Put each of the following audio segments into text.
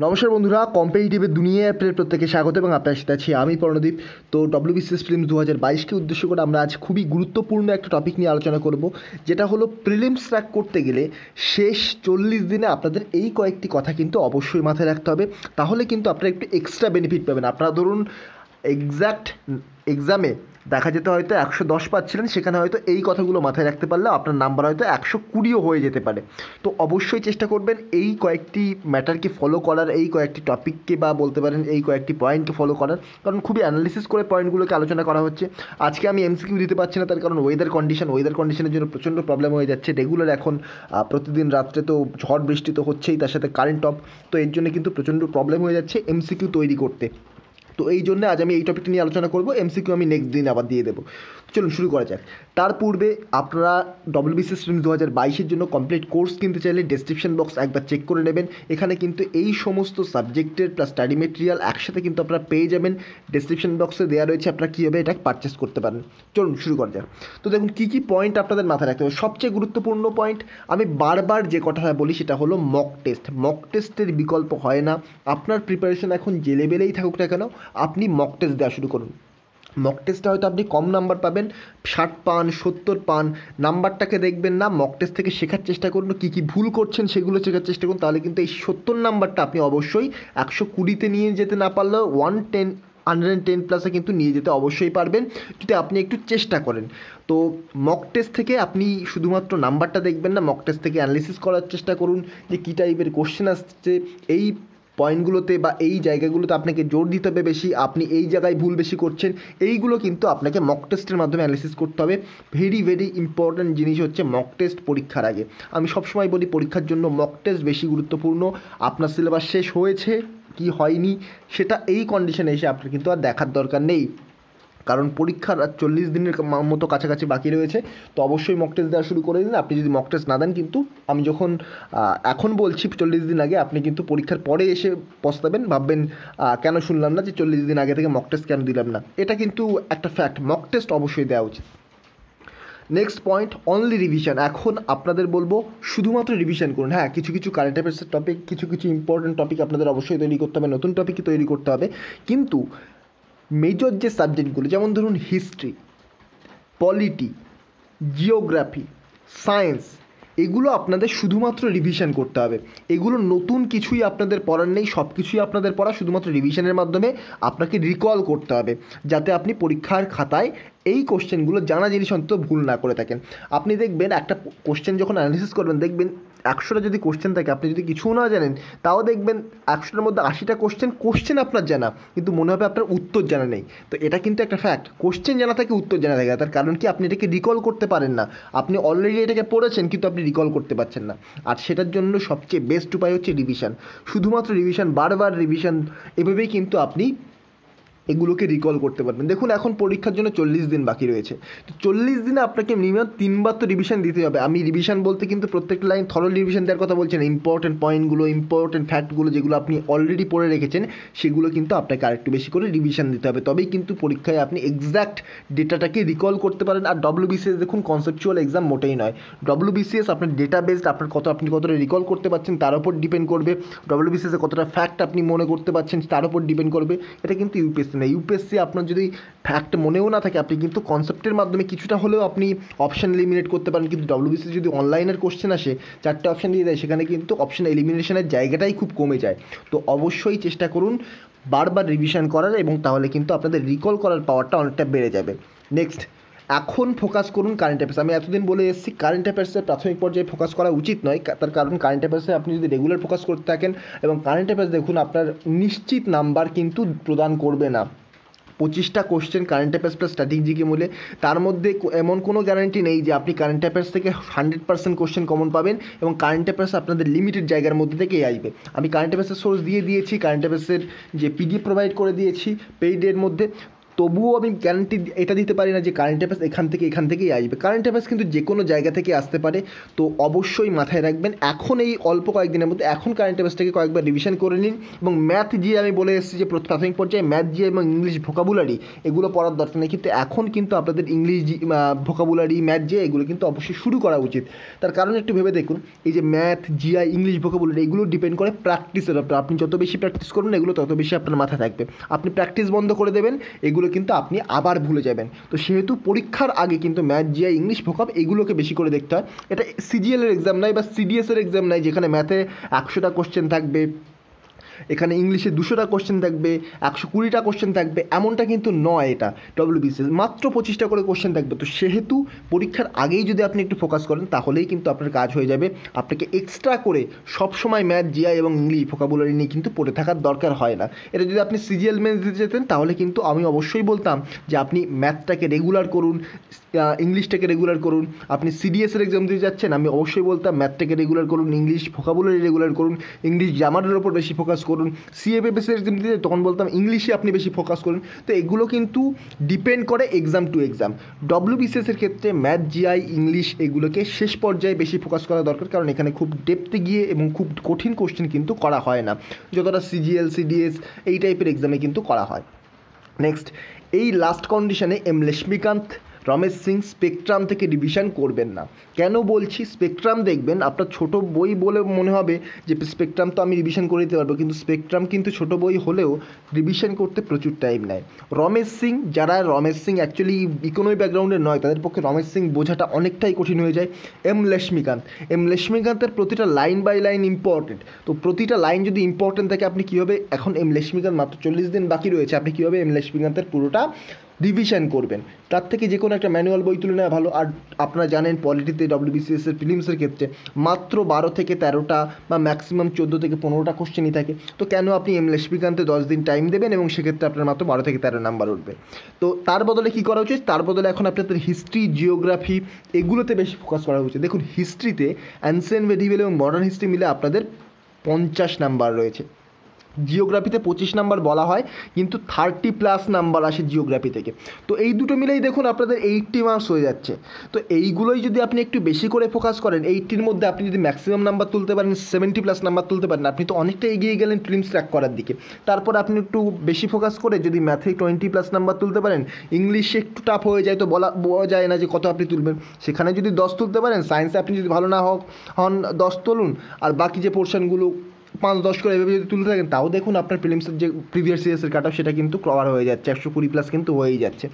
নমস্কার বন্ধুরা, কম্পিটিটিভের দুনিয়ায় আপনাদের প্রত্যেকে স্বাগত এবং আপনার সাথে আছি আমি প্রণদীপ। তো WBCS প্রিলিমস 2022কে উদ্দেশ্য করে আমরা আজ খুবই গুরুত্বপূর্ণ একটা টপিক নিয়ে আলোচনা করব, যেটা হলো প্রিলিমস ক্র্যাক করতে গেলে শেষ 40 দিনে আপনাদের এই কয়েকটি কথা কিন্তু অবশ্যই মাথায় রাখতে হবে। তাহলে কিন্তু আপনারা একটু এক্সট্রা বেনিফিট পাবেন। আপনারা ধরুন এক্স্যাক্ট এক্সামে দেখা যেতে হয়তো 110 পাচ্ছিলেন, সেখানে হয়তো এই কথাগুলো মাথায় রাখতে পারলে আপনার নাম্বার হয়তো 120ও হয়ে যেতে পারে। তো অবশ্যই চেষ্টা করবেন এই কয়েকটি ম্যাটারকে ফলো করার, এই কয়েকটি টপিককে বা বলতে পারেন এই কয়েকটি পয়েন্টকে ফলো করার, কারণ খুবই অ্যানালিসিস করে পয়েন্টগুলোকে আলোচনা করা হচ্ছে। আজকে আমি এমসিকিউ দিতে পারছি না, তার কারণ ওয়েদার কন্ডিশনের জন্য প্রচণ্ড প্রবলেম হয়ে যাচ্ছে। রেগুলার এখন প্রতিদিন রাত্রে তো ঝড় বৃষ্টি তো হচ্ছেই, তার সাথে কারেন্ট অফ, তো এর জন্য কিন্তু প্রচণ্ড প্রবলেম হয়ে যাচ্ছে এমসিকিউ তৈরি করতে। তো এই জন্য আজ আমি এই টপিকটা নিয়ে আলোচনা করব। এমসিকিউ আমি নেক্সট দিন আবার দিয়ে দেবো। চলুন শুরু করা যাক। তার পূর্বে আপনারা WBCS প্রিলিমস 2022-এর জন্য কমপ্লিট কোর্স কিনতে চাইলে ডেসক্রিপশন বক্স একবার চেক করে নেবেন। এখানে কিন্তু এই সমস্ত সাবজেক্টের প্লাস স্টাডি মেটেরিয়াল একসাথে কিন্তু আপনারা পেয়ে যাবেন। ডেসক্রিপশন বক্সে দেওয়া রয়েছে, আপনারা কীভাবে এটা পারচেস করতে পারেন। চলুন শুরু করা যাক। তো দেখুন কী কী পয়েন্ট আপনাদের মাথায় রাখতে হবে। সবচেয়ে গুরুত্বপূর্ণ পয়েন্ট, আমি বারবার যে কথাটা বলি সেটা হলো মক টেস্ট। মক টেস্টের বিকল্প হয় না। আপনার প্রিপারেশন এখন যে লেভেলেই থাকুক না কেন, আপনি মক টেস্ট দেওয়া শুরু করুন। মক টেস্টে হয়তো আপনি কম নাম্বার পাবেন, 60 পান, 70 পান, নাম্বারটাকে দেখবেন না, মক টেস্ট থেকে শেখার চেষ্টা করুন, কী কী ভুল করছেন সেগুলো শেখার চেষ্টা করুন। তাহলে কিন্তু এই 70 নাম্বারটা আপনি অবশ্যই 120-তে নিয়ে যেতে না পারলেও 110 প্লাসে কিন্তু নিয়ে যেতে অবশ্যই পারবেন, যদি আপনি একটু চেষ্টা করেন। তো মক টেস্ট থেকে আপনি শুধুমাত্র নাম্বারটা দেখবেন না, মক টেস্ট থেকে অ্যানালিসিস করার চেষ্টা করুন যে কী টাইপের কোশ্চেন আসছে, এই পয়েন্টগুলোতে বা এই জায়গাগুলোতে আপনাকে জোর দিতে হবে বেশি, আপনি এই জায়গায় ভুল বেশি করছেন, এইগুলো কিন্তু আপনাকে মক টেস্টের মাধ্যমে অ্যানালিসিস করতে হবে। ভেরি ভেরি ইম্পর্ট্যান্ট জিনিস হচ্ছে মক টেস্ট পরীক্ষার আগে। আমি সবসময় বলি পরীক্ষার জন্য মক টেস্ট বেশি গুরুত্বপূর্ণ। আপনার সিলেবাস শেষ হয়েছে কি হয়নি সেটা এই কন্ডিশনে এসে আপনার কিন্তু আর দেখার দরকার নেই, কারণ পরীক্ষার আর 40 দিনের মতো কাছাকাছি বাকি রয়েছে। তো অবশ্যই মক টেস্ট দেওয়া শুরু করে দিন। আপনি যদি মক টেস্ট না দেন, কিন্তু আমি যখন এখন বলছি 40 দিন আগে, আপনি কিন্তু পরীক্ষার পরে এসে পস্তাবেন, ভাববেন কেন শুনলাম না যে 40 দিন আগে থেকে মক টেস্ট কেন দিলাম না। এটা কিন্তু একটা ফ্যাক্ট, মক টেস্ট অবশ্যই দেওয়া উচিত। Next point, only revision. এখন আপনাদের বলবো শুধুমাত্র রিভিশন করুন। হ্যাঁ, কিছু কিছু কারেন্ট অ্যাফেয়ার্সের টপিক, কিছু কিছু ইম্পর্টেন্ট টপিক আপনাদের অবশ্যই তৈরি করতে হবে, নতুন টপিকই তৈরি করতে হবে, কিন্তু মেজর যে সাবজেক্টগুলো, যেমন ধরুন হিস্ট্রি, পলিটি, জিওগ্রাফি, সায়েন্স, এগুলো আপনাদের শুধুমাত্র রিভিশন করতে হবে। এগুলো নতুন কিছুই আপনাদের পড়ার নেই, সব কিছুই আপনাদের পড়া, শুধুমাত্র রিভিশনের মাধ্যমে আপনাকে রিকল করতে হবে, যাতে আপনি পরীক্ষার খাতায় এই কোশ্চেনগুলো জানা জিনিস অন্তত ভুল না করে থাকেন। আপনি দেখবেন একটা কোশ্চেন যখন অ্যানালিসিস করবেন, দেখবেন 100টা যদি কোশ্চেন থাকে, আপনি যদি কিছুও না জানেন, তাও দেখবেন 100টার মধ্যে 80টা কোশ্চেন আপনার জানা, কিন্তু মনে হবে আপনার উত্তর জানা নেই। তো এটা কিন্তু একটা ফ্যাক্ট। কোশ্চেন জানা থাকে, উত্তর জানা থাকে, তার কারণ কি আপনি এটাকে রিকল করতে পারেন না। আপনি অলরেডি এটাকে পড়েছেন কিন্তু আপনি রিকল করতে পারছেন না। আর সেটার জন্য সবচেয়ে বেস্ট উপায় হচ্ছে রিভিশন। শুধুমাত্র রিভিশন, বারবার রিভিশন, এভাবেই কিন্তু আপনি এগুলোকে রিকল করতে পারবেন। দেখুন এখন পরীক্ষার জন্য 40 দিন বাকি রয়েছে। তো 40 দিনে আপনাকে মিনিমাম 3বার তো রিভিশন দিতে হবে। আমি রিভিশন বলতে কিন্তু প্রত্যেকটা লাইন থরো রিভিশন দেওয়ার কথা বলছি না। ইম্পর্টেন্ট পয়েন্টগুলো, ইম্পর্টেন্ট ফ্যাক্টগুলো যেগুলো আপনি অলরেডি পড়ে রেখেছেন, সেগুলো কিন্তু আপনাকে আরেকটু বেশি করে রিভিশন দিতে হবে। তবেই কিন্তু পরীক্ষায় আপনি এক্স্যাক্ট ডেটাটাকে রিকল করতে পারেন। আর WBCS দেখুন কনসেপচুয়াল এক্সাম মোটেই নয়। WBCS আপনার ডেটা বেসড, আপনি কতটা রিকল করতে পারছেন তার উপর ডিপেন্ড করবে। WBCS-এ কতটা ফ্যাক্ট আপনি মনে করতে পারছেন তার উপর ডিপেন্ড করবে। এটা কিন্তু ইউপিএসসি না। ইউপিএসসি আপনার যদি ফ্যাক্ট মনেও না থাকে, আপনি কিন্তু কনসেপ্টের মাধ্যমে কিছুটা হলেও আপনি অপশান এলিমিনেট করতে পারেন। কিন্তু WBCS যদি অনলাইনের কোশ্চেন আসে, 4টে অপশান দিয়ে দেয়, সেখানে কিন্তু অপশান এলিমিনেশনের জায়গাটাই খুব কমে যায়। তো অবশ্যই চেষ্টা করুন বারবার রিভিশন করার, এবং তাহলে কিন্তু আপনাদের রিকল করার পাওয়ারটা অনেকটা বেড়ে যাবে। নেক্সট, এখন ফোকাস করুন কারেন্ট অ্যাফেয়ার্স। আমি এতদিন বলে এসেছি কারেন্ট অ্যাফেয়ার্সের প্রাথমিক পর্যায়ে ফোকাস করা উচিত নয়, তার কারণ কারেন্ট অ্যাফেয়ার্সে আপনি যদি রেগুলার ফোকাস করতে থাকেন, এবং কারেন্ট অ্যাফেয়ার্স দেখুন আপনার নিশ্চিত নাম্বার কিন্তু প্রদান করবে না। 25টা কোশ্চেন কারেন্ট অ্যাফেয়ার্স প্লাস স্ট্র্যাটেজিকে মূলে, তার মধ্যে এমন কোনো গ্যারান্টি নেই যে আপনি কারেন্ট অ্যাফেয়ার্স থেকে 100% কোশ্চেন কমন পাবেন, এবং কারেন্ট অ্যাফেয়ার্স আপনাদের লিমিটেড জায়গার মধ্যে থেকেই আসবে। আমি কারেন্ট অ্যাফেয়ার্সের সোর্স দিয়ে দিয়েছি, কারেন্ট অ্যাফেয়ার্সের যে PDF প্রোভাইড করে দিয়েছি পেইডের মধ্যে। তবুও আমি গ্যারান্টি এটা দিতে পারি না যে কারেন্ট অ্যাফেয়ার্স এখান থেকেই আসবে। কারেন্ট অ্যাফেয়ার্স কিন্তু যে কোনো জায়গা থেকে আসতে পারে। তো অবশ্যই মাথায় রাখবেন, এখন এই অল্প কয়েকদিনের মধ্যে এখন কারেন্ট অ্যাফেয়ার্সটাকে কয়েকবার রিভিশন করে নিন। এবং ম্যাথ জিএ আমি বলে এসেছি যে প্রাথমিক পর্যায়ে ম্যাথ জিএ এবং ইংলিশ ভোকাবুলারি এগুলো পড়ার দরকার নেই, কিন্তু এখন কিন্তু আপনাদের ইংলিশ ভোকাবুলারি ম্যাথ জিএ এগুলো কিন্তু অবশ্যই শুরু করা উচিত। তার কারণ একটু ভেবে দেখুন, এই যে ম্যাথ জিআই ইংলিশ ভোকাবুলারি এগুলো ডিপেন্ড করে প্র্যাকটিসের উপর। আপনি যত বেশি প্র্যাকটিস করুন এগুলো তত বেশি আপনার মাথায় থাকবে। আপনি প্র্যাকটিস বন্ধ করে দেবেন, এগুলো কিন্তু আপনি আবার ভুলে যাবেন। তো সেহেতু পরীক্ষার আগে কিন্তু ম্যাথ জিআই ইংলিশ ভোকাব এগুলোকে বেশি করে দেখতে হয়। এটা সিজিএলের এক্সাম নয় বা সিডিএসের এক্সাম নয় যেখানে ম্যাথে 100টা কোশ্চেন থাকবে, এখানে ইংলিশে 200টা কোশ্চেন থাকবে, 120টা কোশ্চেন থাকবে, এমনটা কিন্তু নয়। এটা WBCS মাত্র 25টা করে কোশ্চেন থাকবে। তো সেহেতু পরীক্ষার আগেই যদি আপনি একটু ফোকাস করেন তাহলেই কিন্তু আপনার কাজ হয়ে যাবে। আপনাকে এক্সট্রা করে সবসময় ম্যাথ জিআই এবং ইংলিশ ভোকাবুলারি নিয়ে কিন্তু পড়ে থাকার দরকার হয় না। এটা যদি আপনি সিজিএল মেন্স দিতে যেতেন তাহলে কিন্তু আমি অবশ্যই বলতাম যে আপনি ম্যাথটাকে রেগুলার করুন, ইংলিশটাকে রেগুলার করুন। আপনি সিডিএসের এক্সাম দিতে যাচ্ছেন, আমি অবশ্যই বলতাম ম্যাথটাকে রেগুলার করুন, ইংলিশ ভোকাবুলারি রেগুলার করুন, ইংলিশ গ্রামারের ওপর বেশি ফোকাস করুন। সিএফএসের এক্সাম দিতে তখন বলতাম ইংলিশে আপনি বেশি ফোকাস করুন। তো এগুলো কিন্তু ডিপেন্ড করে এক্সাম টু এক্সাম। WBCSের ক্ষেত্রে ম্যাথ জিআই ইংলিশ এগুলোকে শেষ পর্যায়ে বেশি ফোকাস করা দরকার, কারণ এখানে খুব ডেপথে গিয়ে এবং খুব কঠিন কোশ্চেন কিন্তু করা হয় না, যতটা সিজিএল সিডিএস এই টাইপের এক্সামে কিন্তু করা হয়। নেক্সট, এই লাস্ট কন্ডিশনে লক্ষ্মীকান্ত রমেশ সিং স্পেকট্রাম থেকে রিভিশন করবেন না। কেন বলছি? স্পেকট্রাম দেখবেন আপনার ছোট বই বলে মনে হবে যে স্পেকট্রাম তো আমি রিভিশন করে দিতে পারবো, কিন্তু স্পেকট্রাম কিন্তু ছোট বই হলেও রিভিশন করতে প্রচুর টাইম নেয়। রমেশ সিং, যারা রমেশ সিং অ্যাকচুয়ালি ইকোনমি ব্যাকগ্রাউন্ডের নয় তাদের পক্ষে রমেশ সিং বোঝাটা অনেকটাই কঠিন হয়ে যায়। লক্ষ্মীকান্তের প্রতিটা লাইন বাই লাইন ইম্পর্টেন্ট। তো প্রতিটা লাইন যদি ইম্পর্টেন্ট থাকে আপনি কীভাবে, এখন লক্ষ্মীকান্ত মাত্র 40 দিন বাকি রয়েছে, আপনি কীভাবে লক্ষ্মীকান্তের পুরোটা রিভিশন করবেন? তার থেকে যে কোনো একটা ম্যানুয়াল বই তুলে নেওয়া ভালো। আর আপনারা জানেন পলিটিতে WBCS প্রিলিমসের ক্ষেত্রে মাত্র 12 থেকে 13টা বা ম্যাক্সিমাম 14 থেকে 15টা কোশ্চেনই থাকে। তো কেন আপনি লক্ষ্মীকান্তে 10 দিন টাইম দেবেন এবং সেক্ষেত্রে আপনার মাত্র 12 থেকে 13 নাম্বার উঠবে? তো তার বদলে কী করা উচিত? তার বদলে এখন আপনাদের হিস্ট্রি, জিওগ্রাফি এগুলোতে বেশি ফোকাস করা উচিত। দেখুন হিস্ট্রিতে অ্যানসিয়েন্ট, মেডিভেল এবং মডার্ন হিস্ট্রি মিলে আপনাদের 50 নাম্বার রয়েছে। জিওগ্রাফিতে 25 নাম্বার বলা হয়, কিন্তু 30+ নাম্বার আসে জিওগ্রাফি থেকে। তো এই দুটো মিলেই দেখুন আপনাদের 80 মার্কস হয়ে যাচ্ছে। তো এইগুলোই যদি আপনি একটু বেশি করে ফোকাস করেন, 80-র মধ্যে আপনি যদি ম্যাক্সিমাম নাম্বার তুলতে পারেন, 70+ নাম্বার তুলতে পারেন, আপনি তো অনেকটা এগিয়ে গেলেন প্রিলিমস ক্র্যাক করার দিকে। তারপর আপনি একটু বেশি ফোকাস করে যদি ম্যাথে 20+ নাম্বার তুলতে পারেন, ইংলিশে একটু টাফ হয়ে যায়, তো বলা যায় না যে কত আপনি তুলবেন, সেখানে যদি 10 তুলতে পারেন, সায়েন্সে আপনি যদি ভালো না হন 10 তুলুন, আর বাকি যে পোর্শনগুলো 5-10 করে এভাবে যদি তুলতে থাকেন, তাও দেখুন আপনার প্রিলিমসের যে প্রিভিয়াস ইয়ার্সের কাট অফ সেটা কিন্তু কভার হয়ে যাচ্ছে, 120+ কিন্তু হয়েই যাচ্ছে।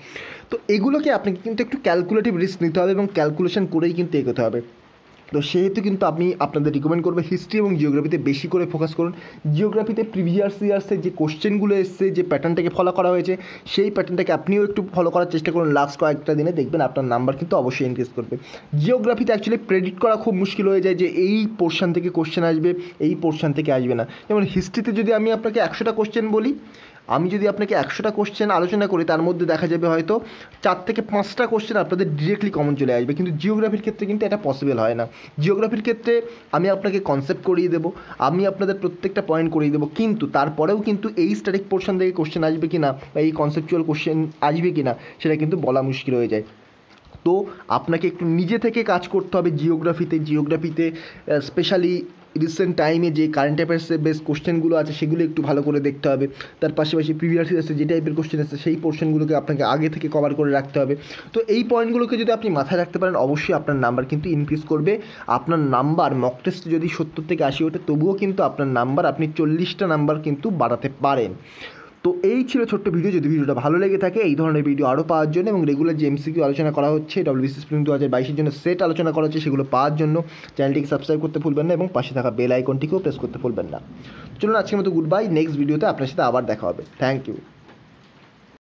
তো এগুলোকে আপনাকে কিন্তু একটু ক্যালকুলেটিভ রিস্ক নিতে হবে এবং ক্যালকুলেশন করেই কিন্তু এগোতে হবে। তো সেহেতু কিন্তু আমি আপনাদের রিকমেন্ড করবো হিস্ট্রি এবং জিওগ্রাফিতে বেশি করে ফোকাস করুন। জিওগ্রাফিতে প্রিভিয়াস ইয়ার্সে যে কোশ্চেনগুলো এসছে, যে প্যাটার্নটাকে ফলো করা হয়েছে, সেই প্যাটার্নটাকে আপনিও একটু ফলো করার চেষ্টা করুন লাস্ট কয়েকটা দিনে, দেখবেন আপনার নাম্বার কিন্তু অবশ্যই ইনক্রিজ করবে। জিওগ্রাফিতে অ্যাকচুয়ালি প্রেডিক্ট করা খুব মুশকিল হয়ে যায় যে এই পোর্শন থেকে কোশ্চেন আসবে, এই পোর্শন থেকে আসবে না। যেমন হিস্ট্রিতে যদি আমি আপনাকে 100টা কোশ্চেন বলি, আমি যদি আপনাকে 100টা কোশ্চেন আলোচনা করি, তার মধ্যে দেখা যাবে হয়তো 4 থেকে 5টা কোশ্চেন আপনাদের ডিরেক্টলি কমন চলে আসবে, কিন্তু জিওগ্রাফির ক্ষেত্রে কিন্তু এটা পসিবল হয় না। জিওগ্রাফির ক্ষেত্রে আমি আপনাকে কনসেপ্ট করিয়ে দেবো, আমি আপনাদের প্রত্যেকটা পয়েন্ট করিয়ে দেবো, কিন্তু তারপরেও কিন্তু এই স্ট্যাটিক পোর্শন থেকে কোশ্চেন আসবে কি না বা এই কনসেপচুয়াল কোশ্চেন আসবে কি না সেটা কিন্তু বলা মুশকিল হয়ে যায়। তো আপনাকে একটু নিজে থেকে কাজ করতে হবে জিওগ্রাফিতে স্পেশালি রিসেন্ট টাইমে যে কারেন্ট অ্যাফেয়ার্সের বেস কোশ্চেনগুলো আছে সেগুলো একটু ভালো করে দেখতে হবে। তার পাশাপাশি প্রিভিয়াস ইয়ার্সে যে টাইপের কোশ্চেন আছে সেই পোর্শনগুলোকে আপনাকে আগে থেকে কভার করে রাখতে হবে। তো এই পয়েন্টগুলোকে যদি আপনি মাথায় রাখতে পারেন, অবশ্যই আপনার নাম্বার কিন্তু ইনক্রিজ করবে। আপনার নাম্বার মক টেস্ট যদি 70 থেকে 80 ওঠে, তবুও কিন্তু আপনার নাম্বার আপনি 40টা নাম্বার কিন্তু বাড়াতে পারেন। তো এই ছিল ছোট্ট ভিডিও। যদি ভিডিওটা ভালো লেগে থাকে, এই ধরনের ভিডিও আরও পাওয়ার জন্য এবং রেগুলার যে MCQ আলোচনা করা হচ্ছে, WBCS প্রিলিমস 2022-এর জন্য সেট আলোচনা করা হচ্ছে, সেগুলো পাওয়ার জন্য চ্যানেলটিকে সাবস্ক্রাইব করতে ভুলবেন না এবং পাশে থাকা বেল আইকনটিকেও প্রেস করতে ভুলবেন না। চলুন আজকের মতো গুড বাই। নেক্সট ভিডিওতে আপনার সাথে আবার দেখা হবে। Thank you.